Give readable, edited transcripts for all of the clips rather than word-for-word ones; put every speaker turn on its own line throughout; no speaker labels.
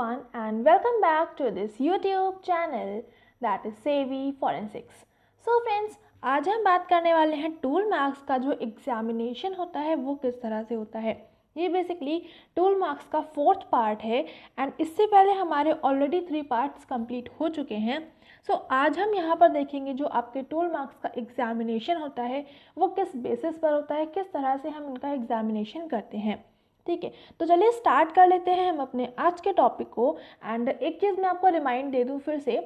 everyone and welcome back to this YouTube channel that is Savvy Forensics. So friends, आज हम बात करने वाले हैं टूल मार्क्स का जो एग्जामिनेशन होता है वो किस तरह से होता है। ये बेसिकली टूल मार्क्स का 4th पार्ट है एंड इससे पहले हमारे ऑलरेडी 3 पार्ट्स कंप्लीट हो चुके हैं। सो आज हम यहाँ पर देखेंगे जो आपके टूल मार्क्स का एग्जामिनेशन होता है वो किस बेसिस पर होता है, किस तरह से हम इनका एग्जामिनेशन करते हैं। ठीक है, तो चलिए स्टार्ट कर लेते हैं हम अपने आज के टॉपिक को। एंड एक चीज़ मैं आपको रिमाइंड दे दूं फिर से,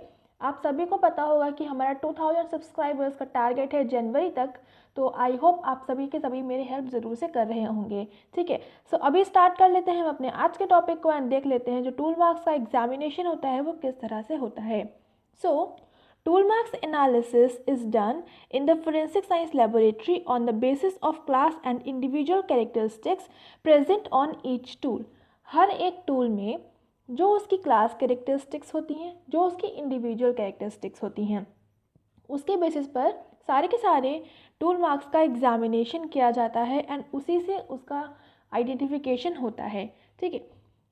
आप सभी को पता होगा कि हमारा 2000 सब्सक्राइबर्स का टारगेट है जनवरी तक। तो आई होप आप सभी के सभी मेरी हेल्प ज़रूर से कर रहे होंगे। ठीक है, सो अभी स्टार्ट कर लेते हैं हम अपने आज के टॉपिक को एंड देख लेते हैं जो टूल मार्क्स का एग्जामिनेशन होता है वो किस तरह से होता है। Tool marks analysis is done in the forensic science laboratory on the basis of class and individual characteristics present on each tool. हर एक टूल में जो उसकी क्लास कैरेक्टरिस्टिक्स होती हैं, जो उसकी इंडिविजुअल कैरेक्टरिस्टिक्स होती हैं, उसके बेसिस पर सारे के सारे टूल मार्क्स का एग्जामिनेशन किया जाता है एंड उसी से उसका आइडेंटिफिकेशन होता है। ठीक है,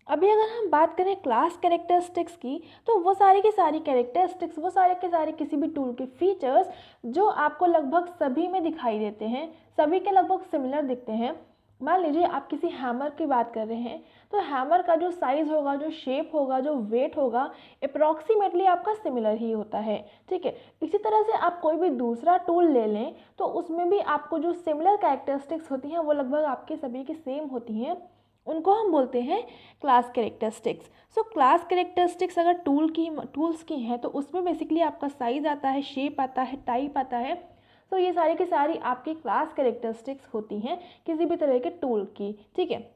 अभी अगर हम बात करें क्लास कैरेक्टरिस्टिक्स की, तो वो सारी की सारी कैरेक्टरिस्टिक्स, वो सारे के सारे किसी भी टूल के फीचर्स जो आपको लगभग सभी में दिखाई देते हैं, सभी के लगभग सिमिलर दिखते हैं। मान लीजिए आप किसी हैमर की बात कर रहे हैं, तो हैमर का जो साइज़ होगा, जो शेप होगा, जो वेट होगा, अप्रॉक्सीमेटली आपका सिमिलर ही होता है। ठीक है, इसी तरह से आप कोई भी दूसरा टूल ले लें तो उसमें भी आपको जो सिमिलर कैरेक्टरिस्टिक्स होती हैं वो लगभग आपके सभी की सेम होती हैं, उनको हम बोलते हैं class characteristics. So class characteristics अगर टूल्स की हैं तो उसमें बेसिकली आपका साइज़ आता है, शेप आता है, टाइप आता है। सो ये सारी की सारी आपकी क्लास कैरेक्टरिस्टिक्स होती हैं किसी भी तरह के टूल की। ठीक है,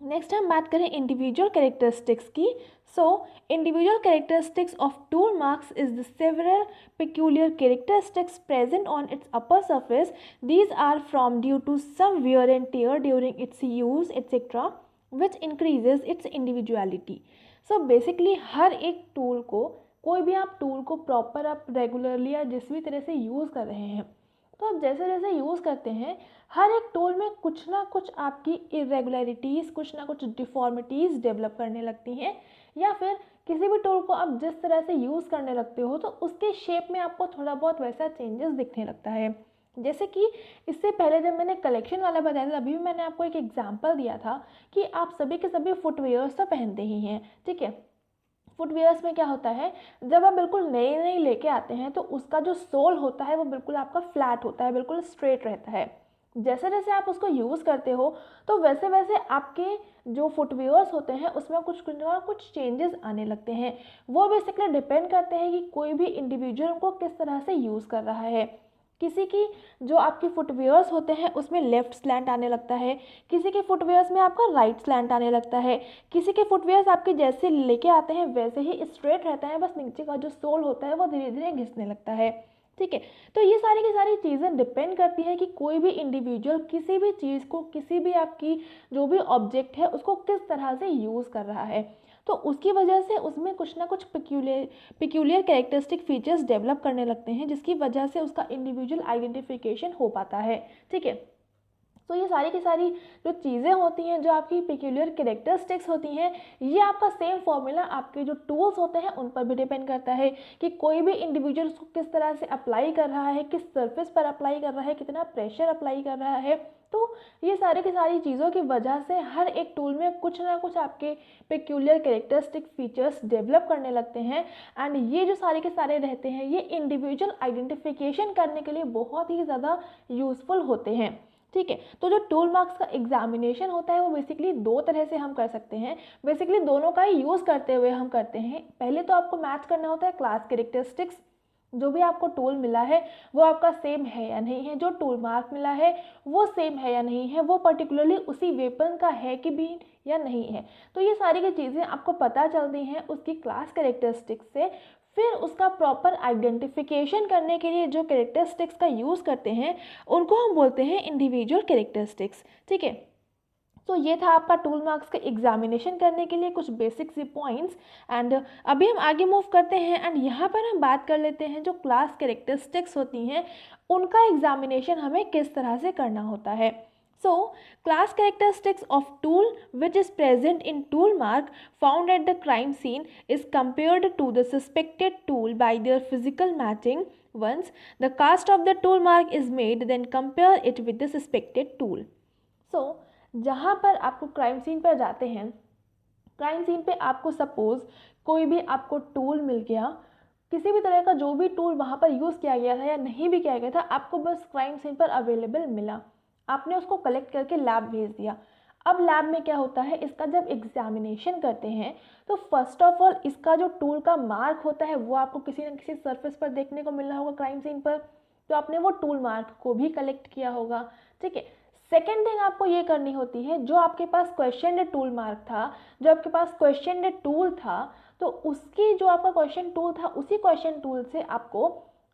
नेक्स्ट हम बात करें इंडिविजुअल कैरेक्टरिस्टिक्स की। So individual characteristics of tool marks is the several peculiar characteristics present on its upper surface. These are from due to some wear and tear during its use etc. which increases its individuality. So basically हर एक tool को, कोई भी आप tool को proper आप regularly या जिस भी तरह से यूज़ कर रहे हैं, तो आप जैसे जैसे यूज़ करते हैं हर एक टूल में कुछ ना कुछ आपकी इरेगुलरिटीज़, कुछ ना कुछ डिफॉर्मिटीज़ डेवलप करने लगती हैं, या फिर किसी भी टूल को आप जिस तरह से यूज़ करने लगते हो तो उसके शेप में आपको थोड़ा बहुत वैसा चेंजेस दिखने लगता है। जैसे कि इससे पहले जब मैंने कलेक्शन वाला बताया था अभी भी मैंने आपको एक एग्जांपल दिया था कि आप सभी के सभी फुटवेयर्स तो पहनते ही हैं। ठीक है, फुटवेयर्स में क्या होता है, जब आप बिल्कुल नए नए लेके आते हैं तो उसका जो सोल होता है वो बिल्कुल आपका फ्लैट होता है, बिल्कुल स्ट्रेट रहता है। जैसे जैसे आप उसको यूज़ करते हो तो वैसे वैसे आपके जो फुटवेयर्स होते हैं उसमें कुछ चेंजेस आने लगते हैं। वो बेसिकली डिपेंड करते हैं कि कोई भी इंडिविजुअल को किस तरह से यूज़ कर रहा है। किसी की जो आपके फुटवेयर्स होते हैं उसमें लेफ़्ट स्लैंट आने लगता है, किसी के फुटवेयर्स में आपका राइट स्लैंट आने लगता है, किसी के फुटवेयर्स आपके जैसे लेके आते हैं वैसे ही स्ट्रेट रहता है, बस नीचे का जो सोल होता है वो धीरे धीरे घिसने लगता है। ठीक है, तो ये सारी की सारी चीज़ें डिपेंड करती है कि कोई भी इंडिविजुअल किसी भी चीज़ को, किसी भी आपकी जो भी ऑब्जेक्ट है उसको किस तरह से यूज़ कर रहा है, तो उसकी वजह से उसमें कुछ ना कुछ पिक्यूलियर कैरेक्टरिस्टिक फीचर्स डेवलप करने लगते हैं जिसकी वजह से उसका इंडिविजुअल आइडेंटिफिकेशन हो पाता है। ठीक है, तो ये सारी की सारी जो चीज़ें होती हैं, जो आपकी पिक्यूलियर कैरेक्टरिस्टिक्स होती हैं, ये आपका सेम फॉर्मूला आपके जो टूल्स होते हैं उन पर भी डिपेंड करता है कि कोई भी इंडिविजुअल उसको किस तरह से अप्लाई कर रहा है, किस सरफेस पर अप्लाई कर रहा है, कितना प्रेशर अप्लाई कर रहा है। तो ये सारी की सारी चीज़ों की वजह से हर एक टूल में कुछ ना कुछ आपके पिक्यूलियर कैरेक्टरिस्टिक फीचर्स डेवलप करने लगते हैं एंड ये जो सारे के सारे रहते हैं ये इंडिविजुअल आइडेंटिफिकेशन करने के लिए बहुत ही ज़्यादा यूज़फुल होते हैं। ठीक है, तो जो टूल मार्क्स का एग्जामिनेशन होता है वो बेसिकली 2 तरह से हम कर सकते हैं। बेसिकली दोनों का ही यूज़ करते हुए हम करते हैं। पहले तो आपको मैच करना होता है क्लास कैरेक्टरिस्टिक्स, जो भी आपको टूल मिला है वो आपका सेम है या नहीं है, जो टूल मार्क मिला है वो सेम है या नहीं है, वो पर्टिकुलरली उसी वेपन का है कि भी या नहीं है। तो ये सारी की चीज़ें आपको पता चलती हैं उसकी क्लास कैरेक्टरिस्टिक्स से। फिर उसका प्रॉपर आइडेंटिफिकेशन करने के लिए जो कैरेक्टरिस्टिक्स का यूज़ करते हैं उनको हम बोलते हैं इंडिविजुअल कैरेक्टरिस्टिक्स। ठीक है, तो ये था आपका टूल मार्क्स का एग्जामिनेशन करने के लिए कुछ बेसिक सी पॉइंट्स। एंड अभी हम आगे मूव करते हैं एंड यहाँ पर हम बात कर लेते हैं जो क्लास कैरेक्टरिस्टिक्स होती हैं उनका एग्जामिनेशन हमें किस तरह से करना होता है। So, class characteristics of tool which is present in tool mark found at the crime scene is compared to the suspected tool by their physical matching. Once the cast of the tool mark is made, then compare it with the suspected tool. So, जहाँ पर आपको crime scene पर जाते हैं, crime scene पे आपको suppose कोई भी आपको टूल मिल गया, किसी भी तरह का जो भी टूल वहाँ पर यूज़ किया गया था या नहीं भी किया गया था, आपको बस क्राइम सीन पर अवेलेबल मिला, आपने उसको कलेक्ट करके लैब भेज दिया। अब लैब में क्या होता है, इसका जब एग्जामिनेशन करते हैं तो फर्स्ट ऑफ ऑल इसका जो टूल का मार्क होता है वो आपको किसी न किसी सरफेस पर देखने को मिलना होगा क्राइम सीन पर, तो आपने वो टूल मार्क को भी कलेक्ट किया होगा। ठीक है, सेकेंड थिंग आपको ये करनी होती है, जो आपके पास क्वेश्चन टूल मार्क था, जो आपके पास क्वेश्चन टूल था, तो उसकी जो आपका क्वेश्चन टूल था उसी क्वेश्चन टूल से आपको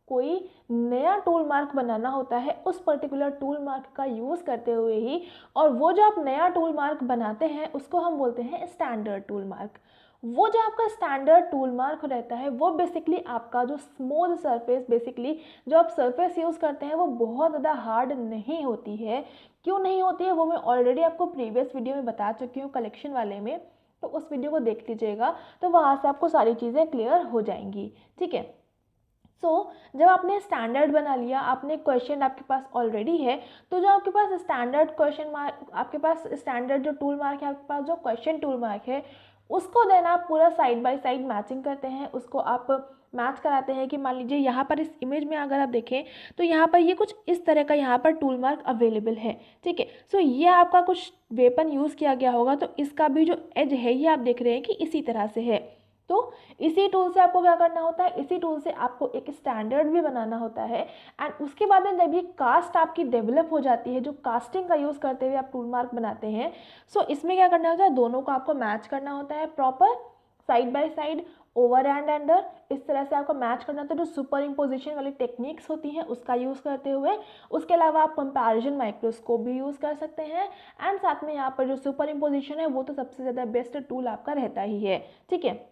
कोई नया टूल मार्क बनाना होता है उस पर्टिकुलर टूल मार्क का यूज़ करते हुए ही, और वो जो आप नया टूल मार्क बनाते हैं उसको हम बोलते हैं स्टैंडर्ड टूल मार्क। वो जो आपका स्टैंडर्ड टूल मार्क रहता है वो बेसिकली आपका जो स्मूथ सरफेस, बेसिकली जो आप सरफेस यूज़ करते हैं वो बहुत ज़्यादा हार्ड नहीं होती है। क्यों नहीं होती है वो मैं ऑलरेडी आपको प्रीवियस वीडियो में बता चुकी हूँ कलेक्शन वाले में, तो उस वीडियो को देख लीजिएगा, तो वहाँ से आपको सारी चीज़ें क्लियर हो जाएंगी। ठीक है, जब आपने स्टैंडर्ड बना लिया, आपने क्वेश्चन आपके पास ऑलरेडी है, तो जो आपके पास स्टैंडर्ड क्वेश्चन मार्क, आपके पास स्टैंडर्ड जो टूल मार्क है, आपके पास जो क्वेश्चन टूल मार्क है, उसको देन आप पूरा साइड बाय साइड मैचिंग करते हैं, उसको आप मैच कराते हैं कि मान लीजिए यहाँ पर इस इमेज में अगर आप देखें तो यहाँ पर ये कुछ इस तरह का यहाँ पर टूल मार्क अवेलेबल है। ठीक है, ये आपका कुछ वेपन यूज़ किया गया होगा, तो इसका भी जो एज है ये आप देख रहे हैं कि इसी तरह से है। तो इसी टूल से आपको क्या करना होता है, इसी टूल से आपको एक स्टैंडर्ड भी बनाना होता है, एंड उसके बाद में जब ये कास्ट आपकी डेवलप हो जाती है, जो कास्टिंग का यूज़ करते हुए आप टूल मार्क बनाते हैं, इसमें क्या करना होता है, दोनों को आपको मैच करना होता है proper side by side, over and under, इस तरह से आपको मैच करना होता है, जो सुपर इम्पोजिशन वाली टेक्निक्स होती हैं उसका यूज़ करते हुए। उसके अलावा आप कंपैरिजन माइक्रोस्कोप भी यूज़ कर सकते हैं, एंड साथ में यहाँ पर जो सुपर इम्पोजिशन है वो तो सबसे ज़्यादा बेस्ट टूल आपका रहता ही है। ठीक है,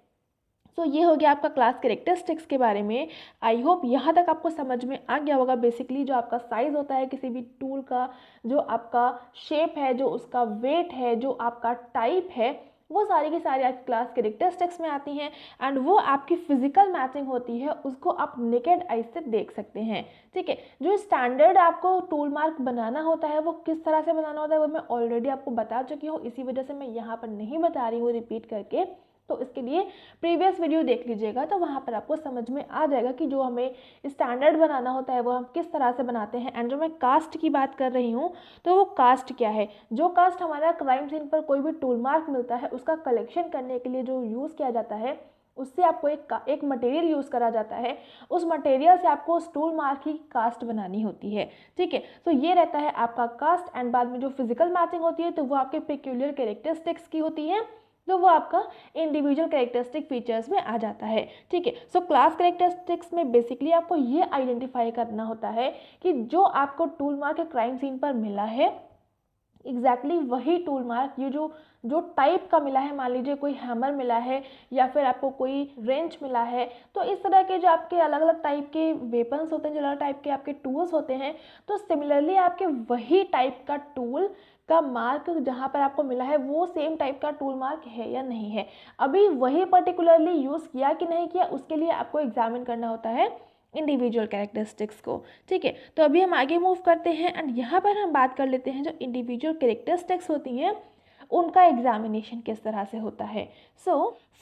ये हो गया आपका क्लास कैरेक्टरिस्टिक्स के बारे में। आई होप यहाँ तक आपको समझ में आ गया होगा। बेसिकली जो आपका साइज़ होता है किसी भी टूल का, जो आपका शेप है, जो उसका वेट है, जो आपका टाइप है, वो सारी की सारी आपकी क्लास कैरेक्टरिस्टिक्स में आती हैं, एंड वो आपकी फिजिकल मैचिंग होती है, उसको आप नेकेड आई से देख सकते हैं। ठीक है, जो स्टैंडर्ड आपको टूल मार्क बनाना होता है वो किस तरह से बनाना होता है वो मैं ऑलरेडी आपको बता चुकी हूँ, इसी वजह से मैं यहाँ पर नहीं बता रही हूँ रिपीट करके, तो इसके लिए प्रीवियस वीडियो देख लीजिएगा, तो वहाँ पर आपको समझ में आ जाएगा कि जो हमें स्टैंडर्ड बनाना होता है वो हम किस तरह से बनाते हैं। एंड जो मैं कास्ट की बात कर रही हूँ, तो वो कास्ट क्या है, जो कास्ट हमारा क्राइम सीन पर कोई भी टूल मार्क मिलता है उसका कलेक्शन करने के लिए जो यूज़ किया जाता है, उससे आपको एक मटेरियल यूज़ करा जाता है, उस मटेरियल से आपको उस टूल मार्क की कास्ट बनानी होती है। ठीक है, ये रहता है आपका कास्ट, एंड बाद में जो फिजिकल मैचिंग होती है तो वो आपके पेक्यूलियर कैरेक्टरिस्टिक्स की होती है, तो वो आपका इंडिविजुअल कैरेक्टरिस्टिक फीचर्स में आ जाता है। ठीक है, क्लास कैरेक्टरिस्टिक्स में बेसिकली आपको ये आइडेंटिफाई करना होता है कि जो आपको टूल मार्क क्राइम सीन पर मिला है, एग्जैक्टली वही टूल मार्क, ये जो टाइप का मिला है, मान लीजिए कोई हैमर मिला है या फिर आपको कोई रेंच मिला है, तो इस तरह के जो आपके अलग अलग टाइप के वेपन्स होते हैं, जो अलग टाइप के आपके टूल्स होते हैं, तो सिमिलरली आपके वही टाइप का टूल का मार्क जहाँ पर आपको मिला है वो सेम टाइप का टूल मार्क है या नहीं है, अभी वही पर्टिकुलरली यूज़ किया कि नहीं किया, उसके लिए आपको एग्जामिन करना होता है इंडिविजुअल कैरेक्टरिस्टिक्स को। ठीक है, तो अभी हम आगे मूव करते हैं, एंड यहाँ पर हम बात कर लेते हैं जो इंडिविजुअल कैरेक्टरिस्टिक्स होती हैं उनका एग्जामिनेशन किस तरह से होता है।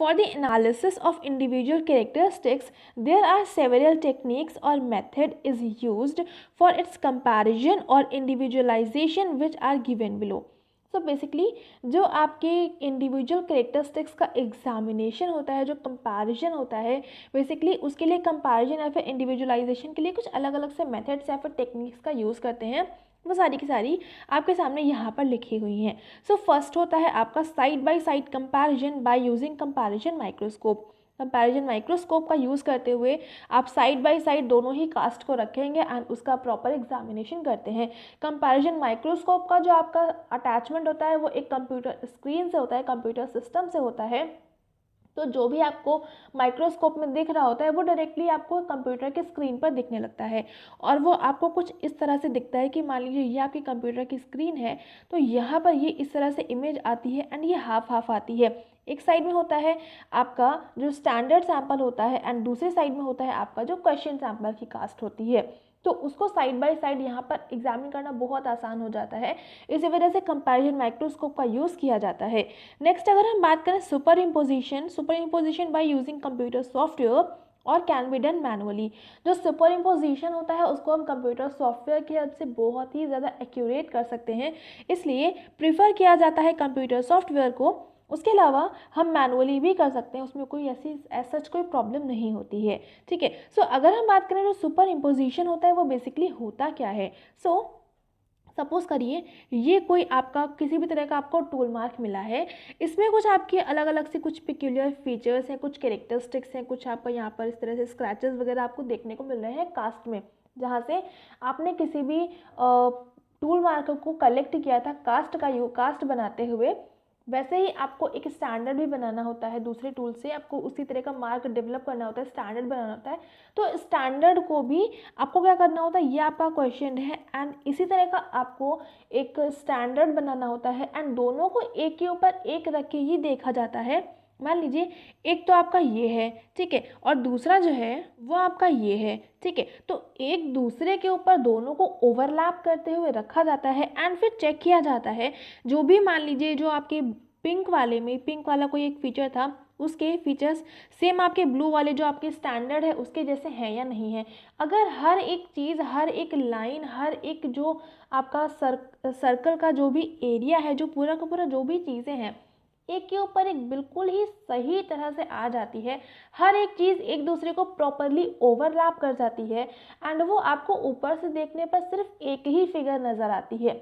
For the analysis of individual characteristics there are several techniques और method is used for its comparison और individualization which are given below. Basically जो आपके इंडिविजुअल कैरेक्टरिस्टिक्स का एग्जामिनेशन होता है, जो कंपैरिजन होता है, बेसिकली उसके लिए कंपैरिजन या फिर इंडिविजुअलाइजेशन के लिए कुछ अलग अलग से मेथड्स या फिर टेक्निक्स का यूज़ करते हैं, वो सारी की सारी आपके सामने यहाँ पर लिखी हुई हैं। फर्स्ट होता है आपका side by side comparison by using comparison microscope. Comparison microscope का यूज़ करते हुए आप साइड बाय साइड दोनों ही कास्ट को रखेंगे एंड उसका प्रॉपर एग्जामिनेशन करते हैं। कंपैरिजन माइक्रोस्कोप का जो आपका अटैचमेंट होता है वो एक कंप्यूटर स्क्रीन से होता है, कंप्यूटर सिस्टम से होता है, तो जो भी आपको माइक्रोस्कोप में दिख रहा होता है वो डायरेक्टली आपको कंप्यूटर के स्क्रीन पर दिखने लगता है, और वो आपको कुछ इस तरह से दिखता है कि मान लीजिए ये आपकी कंप्यूटर की स्क्रीन है, तो यहाँ पर ये इस तरह से इमेज आती है एंड ये हाफ हाफ आती है। एक साइड में होता है आपका जो स्टैंडर्ड सैंपल होता है एंड दूसरे साइड में होता है आपका जो क्वेश्चन सैंपल की कास्ट होती है। तो उसको साइड बाय साइड यहाँ पर एग्जामिन करना बहुत आसान हो जाता है, इसी वजह से कंपैरिजन माइक्रोस्कोप का यूज़ किया जाता है। नेक्स्ट अगर हम बात करें super imposition by using computer software और कैन बी डन मैनुअली। जो सुपर इम्पोजिशन होता है उसको हम कंप्यूटर सॉफ्टवेयर की हेल्प से बहुत ही ज़्यादा एक्यूरेट कर सकते हैं, इसलिए प्रीफर किया जाता है कंप्यूटर सॉफ्टवेयर को। उसके अलावा हम मैनुअली भी कर सकते हैं, उसमें कोई ऐसी सच कोई प्रॉब्लम नहीं होती है। ठीक है, सो अगर हम बात करें जो सुपर इम्पोजिशन होता है वो बेसिकली होता क्या है। सपोज़ करिए ये कोई आपका किसी भी तरह का आपको टूल मार्क मिला है, इसमें कुछ आपके अलग अलग से कुछ पिक्यूलियर फीचर्स हैं, कुछ कैरेक्टरिस्टिक्स हैं, कुछ आपको यहाँ पर इस तरह से स्क्रैचेस वगैरह आपको देखने को मिल रहे हैं कास्ट में, जहाँ से आपने किसी भी टूल मार्क को कलेक्ट किया था कास्ट बनाते हुए। वैसे ही आपको एक स्टैंडर्ड भी बनाना होता है, दूसरे टूल से आपको उसी तरह का मार्क डेवलप करना होता है, स्टैंडर्ड बनाना होता है। तो स्टैंडर्ड को भी आपको क्या करना होता है, ये आपका क्वेश्चन है एंड इसी तरह का आपको एक स्टैंडर्ड बनाना होता है एंड दोनों को एक के ऊपर एक रख के ही देखा जाता है। मान लीजिए एक तो आपका ये है, ठीक है, और दूसरा जो है वो आपका ये है, ठीक है, तो एक दूसरे के ऊपर दोनों को ओवरलैप करते हुए रखा जाता है एंड फिर चेक किया जाता है। जो भी मान लीजिए जो आपके पिंक वाला कोई एक फीचर था, उसके फीचर्स सेम आपके ब्लू वाले जो आपके स्टैंडर्ड है उसके जैसे हैं या नहीं है। अगर हर एक चीज़, हर एक लाइन, हर एक जो आपका सर्कल का जो भी एरिया है, जो पूरा का पूरा जो भी चीज़ें हैं एक के ऊपर एक बिल्कुल ही सही तरह से आ जाती है, हर एक चीज़ एक दूसरे को प्रॉपरली ओवरलैप कर जाती है एंड वो आपको ऊपर से देखने पर सिर्फ एक ही फिगर नज़र आती है,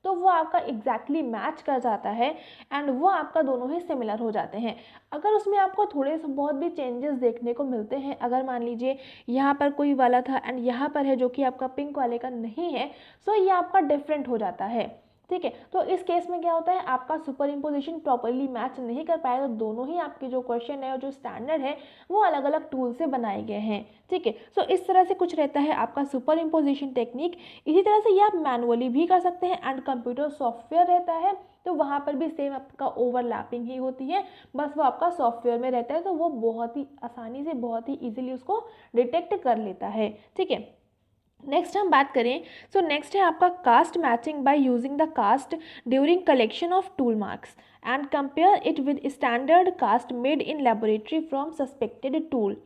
तो वो आपका एग्जैक्टली मैच कर जाता है एंड वो आपका दोनों ही सिमिलर हो जाते हैं। अगर उसमें आपको थोड़े से बहुत भी चेंजेस देखने को मिलते हैं, अगर मान लीजिए यहाँ पर कोई वाला था एंड यहाँ पर है जो कि आपका पिंक वाले का नहीं है, सो ये आपका डिफरेंट हो जाता है। ठीक है, तो इस केस में क्या होता है, आपका सुपर इम्पोजिशन प्रॉपरली मैच नहीं कर पाया, तो दोनों ही आपके जो क्वेश्चन है और जो स्टैंडर्ड है वो अलग अलग टूल से बनाए गए हैं। ठीक है, सो इस तरह से कुछ रहता है आपका सुपर इम्पोजिशन टेक्निक। इसी तरह से ये आप मैनुअली भी कर सकते हैं एंड कंप्यूटर सॉफ्टवेयर रहता है तो वहाँ पर भी सेम आपका ओवरलैपिंग ही होती है, बस वो आपका सॉफ्टवेयर में रहता है, तो वो बहुत ही आसानी से, बहुत ही ईजिली उसको डिटेक्ट कर लेता है। ठीक है, नेक्स्ट हम बात करें, सो नेक्स्ट है आपका cast matching by using the cast during collection of tool marks and compare it with standard cast made in laboratory from suspected tool.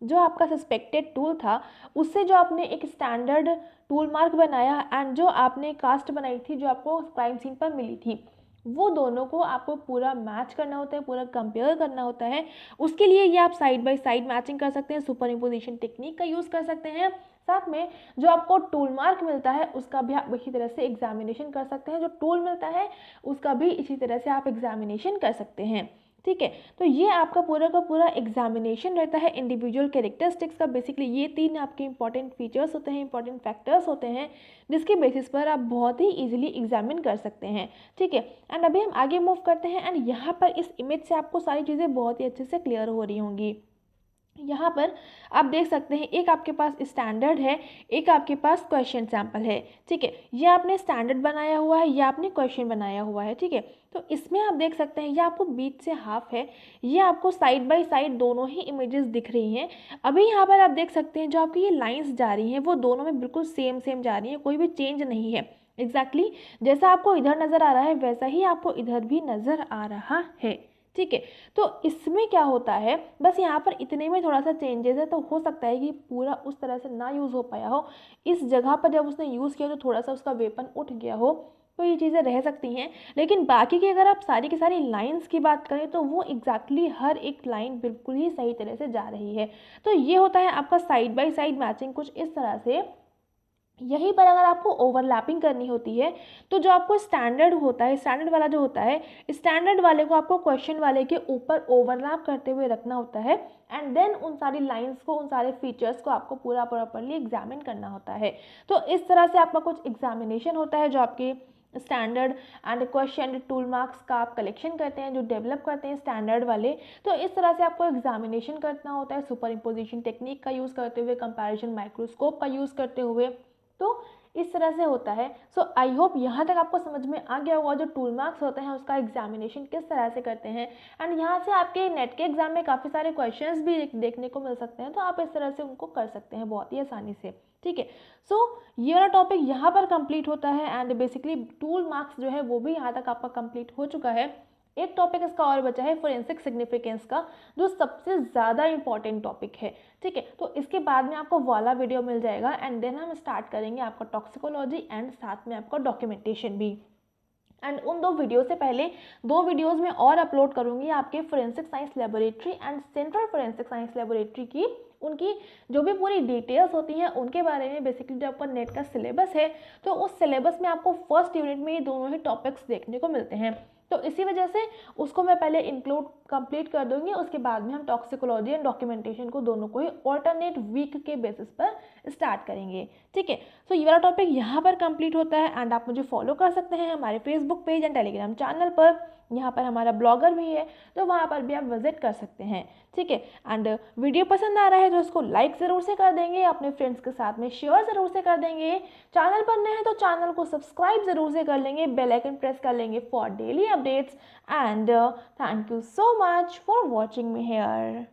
जो आपका सस्पेक्टेड टूल था उससे जो आपने एक स्टैंडर्ड टूल मार्क बनाया एंड जो आपने कास्ट बनाई थी जो आपको क्राइम सीन पर मिली थी, वो दोनों को आपको पूरा मैच करना होता है, पूरा कंपेयर करना होता है। उसके लिए ये आप साइड बाय साइड मैचिंग कर सकते हैं, सुपर इम्पोजिशन टेक्निक का यूज़ कर सकते हैं। साथ में जो आपको टूल मार्क मिलता है उसका भी आप इसी तरह से एग्जामिनेशन कर सकते हैं, जो टूल मिलता है उसका भी इसी तरह से आप एग्जामिनेशन कर सकते हैं। ठीक है, तो ये आपका पूरा का पूरा एग्जामिनेशन रहता है इंडिविजुअल कैरेक्टरिस्टिक्स का। बेसिकली ये 3 आपके इंपॉर्टेंट फीचर्स होते हैं, इंपॉर्टेंट फैक्टर्स होते हैं, जिसके बेसिस पर आप बहुत ही इजीली एग्जामिन कर सकते हैं। ठीक है, एंड अभी हम आगे मूव करते हैं एंड यहाँ पर इस इमेज से आपको सारी चीज़ें बहुत ही अच्छे से क्लियर हो रही होंगी। यहाँ पर आप देख सकते हैं एक आपके पास स्टैंडर्ड है, एक आपके पास क्वेश्चन सैंपल है। ठीक है, ये आपने स्टैंडर्ड बनाया हुआ है, ये आपने क्वेश्चन बनाया हुआ है। ठीक है, तो इसमें आप देख सकते हैं ये आपको बीच से हाफ है, ये आपको साइड बाय साइड दोनों ही इमेजेस दिख रही हैं। अभी यहाँ पर आप देख सकते हैं जो आपकी ये लाइंस जा रही हैं वो दोनों में बिल्कुल सेम सेम जा रही हैं, कोई भी चेंज नहीं है। एग्जैक्टली जैसा आपको इधर नज़र आ रहा है वैसा ही आपको इधर भी नज़र आ रहा है। ठीक है, तो इसमें क्या होता है, बस यहाँ पर इतने में थोड़ा सा चेंजेस है, तो हो सकता है कि पूरा उस तरह से ना यूज़ हो पाया हो, इस जगह पर जब उसने यूज़ किया तो थोड़ा सा उसका वेपन उठ गया हो, तो ये चीज़ें रह सकती हैं। लेकिन बाकी की अगर आप सारी की सारी लाइंस की बात करें तो वो एग्जैक्टली हर एक लाइन बिल्कुल ही सही तरह से जा रही है। तो ये होता है आपका साइड बाय साइड मैचिंग कुछ इस तरह से। यहीं पर अगर आपको ओवरलैपिंग करनी होती है तो जो आपको स्टैंडर्ड होता है, स्टैंडर्ड वाला जो होता है, स्टैंडर्ड वाले को आपको क्वेश्चन वाले के ऊपर ओवरलैप करते हुए रखना होता है एंड देन उन सारी लाइंस को, उन सारे फीचर्स को आपको पूरा प्रॉपरली एग्जामिन करना होता है। तो इस तरह से आपका कुछ एग्जामिनेशन होता है जो आपके standard and question tool marks का आप कलेक्शन करते हैं, जो डेवलप करते हैं स्टैंडर्ड वाले। तो इस तरह से आपको एग्जामिनेशन करना होता है सुपर इम्पोजिशन टेक्निक का यूज़ करते हुए, कंपैरिजन माइक्रोस्कोप का यूज़ करते हुए। तो इस तरह से होता है। सो आई होप यहाँ तक आपको समझ में आ गया होगा जो टूल मार्क्स होते हैं उसका एग्जामिनेशन किस तरह से करते हैं। एंड यहाँ से आपके नेट के एग्जाम में काफ़ी सारे क्वेश्चंस भी देखने को मिल सकते हैं, तो आप इस तरह से उनको कर सकते हैं बहुत ही आसानी से। ठीक है, सो ये वाला टॉपिक यहाँ पर कंप्लीट होता है एंड बेसिकली टूल मार्क्स जो है वो भी यहाँ तक आपका कंप्लीट हो चुका है। एक टॉपिक इसका और बचा है फोरेंसिक सिग्निफिकेंस का, जो सबसे ज़्यादा इंपॉर्टेंट टॉपिक है। ठीक है, तो इसके बाद में आपको वाला वीडियो मिल जाएगा एंड देन हम स्टार्ट करेंगे आपका टॉक्सिकोलॉजी एंड साथ में आपका डॉक्यूमेंटेशन भी। एंड उन 2 वीडियो से पहले 2 वीडियोज़ में और अपलोड करूँगी आपके forensic science laboratory and central forensic science laboratory की, उनकी जो भी पूरी डिटेल्स होती हैं उनके बारे में। बेसिकली जो आपका नेट का सिलेबस है, तो उस सिलेबस में आपको फर्स्ट यूनिट में ये दोनों ही टॉपिक्स देखने को मिलते हैं, तो इसी वजह से उसको मैं पहले इंक्लूड कंप्लीट कर दूंगी। उसके बाद में हम टॉक्सिकोलॉजी एंड डॉक्यूमेंटेशन को दोनों को ही ऑल्टरनेट वीक के बेसिस पर स्टार्ट करेंगे। ठीक है, तो ये वाला टॉपिक यहाँ पर कंप्लीट होता है एंड आप मुझे फॉलो कर सकते हैं हमारे Facebook page and Telegram channel पर। यहाँ पर हमारा ब्लॉगर भी है, तो वहाँ पर भी आप विजिट कर सकते हैं। ठीक है, एंड वीडियो पसंद आ रहा है तो उसको लाइक ज़रूर से कर देंगे, अपने फ्रेंड्स के साथ में शेयर ज़रूर से कर देंगे। चैनल पर नए हैं तो चैनल को सब्सक्राइब ज़रूर से कर लेंगे, बेल आइकन प्रेस कर लेंगे for daily updates and thank you so much for watching me here.